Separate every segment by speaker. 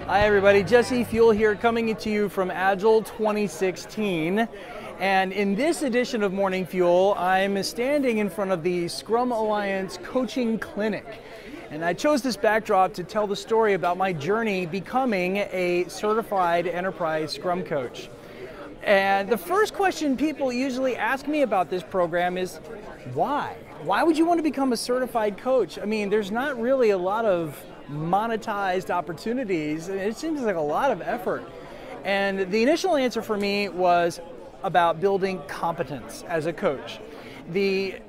Speaker 1: Hi everybody, Jesse Fewell here coming to you from Agile 2016. And in this edition of Morning Fuel, I'm standing in front of the Scrum Alliance Coaching Clinic. And I chose this backdrop to tell the story about my journey becoming a Certified Enterprise Scrum Coach. And the first question people usually ask me about this program is, why? Why would you want to become a certified coach? I mean, there's not really a lot of monetized opportunities. It seems like a lot of effort. And the initial answer for me was about building competence as a coach. The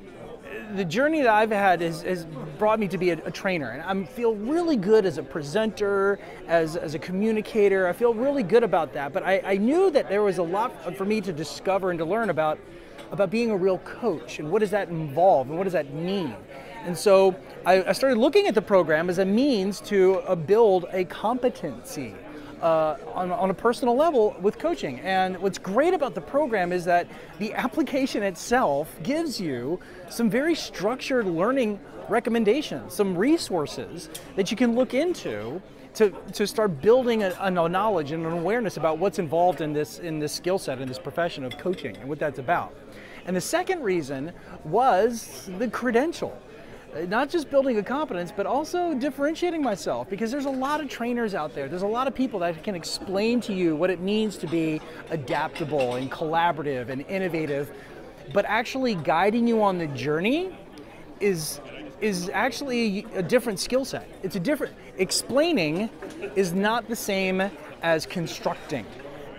Speaker 1: journey that I've had has brought me to be a trainer, and I feel really good as a presenter, as a communicator. I feel really good about that, but I knew that there was a lot for me to discover and to learn about being a real coach, and what does that involve, and what does that mean? And so I started looking at the program as a means to build a competency on a personal level with coaching. And what's great about the program is that the application itself gives you some very structured learning recommendations, some resources that you can look into to start building a knowledge and an awareness about what's involved in this skill set, in this profession of coaching, and what that's about. And the second reason was the credential. Not just building a competence, but also differentiating myself, because there's a lot of trainers out there. There's a lot of people that can explain to you what it means to be adaptable and collaborative and innovative, but actually guiding you on the journey is actually a different skill set. It's a different, explaining is not the same as constructing.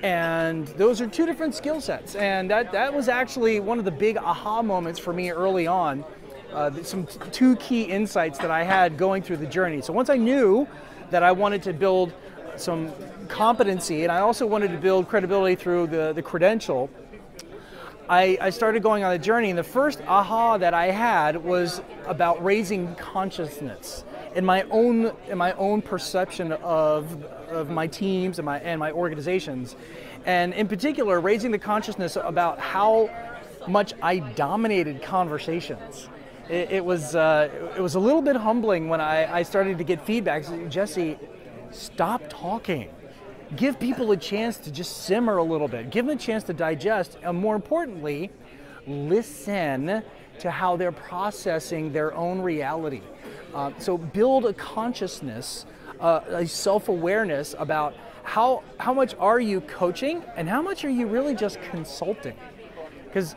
Speaker 1: And those are two different skill sets. And that was actually one of the big aha moments for me early on. Two key insights that I had going through the journey. So once I knew that I wanted to build some competency, and I also wanted to build credibility through the credential, I started going on the journey. And the first aha that I had was about raising consciousness in my own perception of my teams and my organizations, and in particular raising the consciousness about how much I dominated conversations. It was a little bit humbling when I started to get feedback. Jesse, stop talking. Give people a chance to just simmer a little bit. Give them a chance to digest, and more importantly, listen to how they're processing their own reality. So build a consciousness, a self-awareness about how much are you coaching and how much are you really just consulting. Because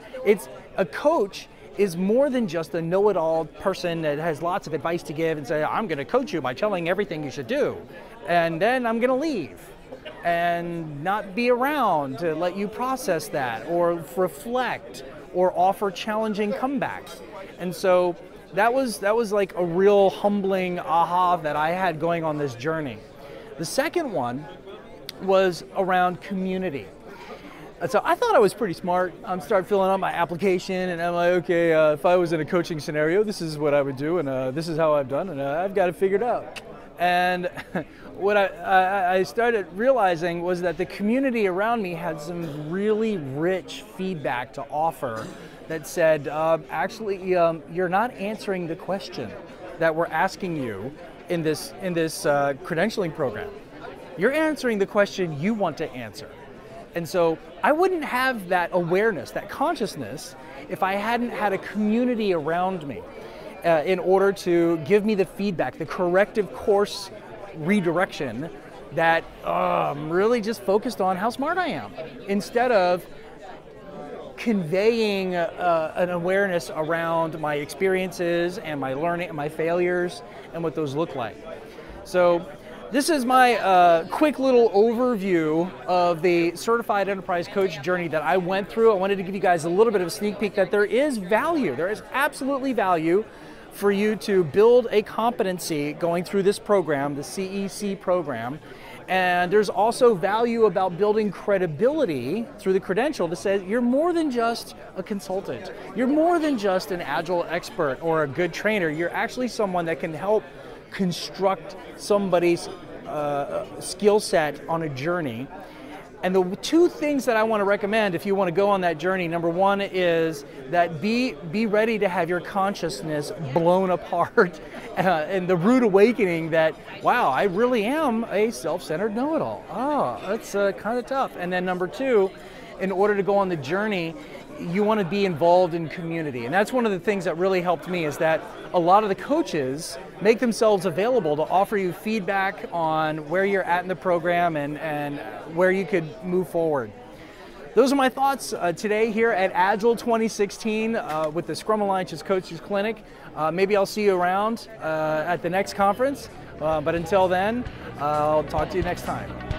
Speaker 1: a coach is more than just a know-it-all person that has lots of advice to give and say, I'm going to coach you by telling everything you should do, and then I'm going to leave and not be around to let you process that or reflect or offer challenging comebacks. And so that was like a real humbling aha that I had going on this journey. The second one was around community. So I thought I was pretty smart. I'm starting filling out my application, and I'm like, okay, if I was in a coaching scenario, this is what I would do, and this is how I've done, and I've got it figured out. And what I started realizing was that the community around me had some really rich feedback to offer that said, actually, you're not answering the question that we're asking you in this credentialing program. You're answering the question you want to answer. And so I wouldn't have that awareness, that consciousness, if I hadn't had a community around me in order to give me the feedback, the corrective course redirection that really just focused on how smart I am, instead of conveying an awareness around my experiences and my learning and my failures and what those look like. So this is my quick little overview of the Certified Enterprise Coach journey that I went through. I wanted to give you guys a little bit of a sneak peek that there is value. There is absolutely value for you to build a competency going through this program, the CEC program. And there's also value about building credibility through the credential that says you're more than just a consultant. You're more than just an Agile expert or a good trainer. You're actually someone that can help construct somebody's skill set on a journey. And the two things that I want to recommend if you want to go on that journey, number one is that be ready to have your consciousness blown apart and the rude awakening that, wow, I really am a self-centered know-it-all. That's kind of tough. And then number two, in order to go on the journey, you want to be involved in community. And that's one of the things that really helped me, is that a lot of the coaches make themselves available to offer you feedback on where you're at in the program and where you could move forward. Those are my thoughts today here at Agile 2016 with the Scrum Alliance's Coaches Clinic. Maybe I'll see you around at the next conference, but until then, I'll talk to you next time.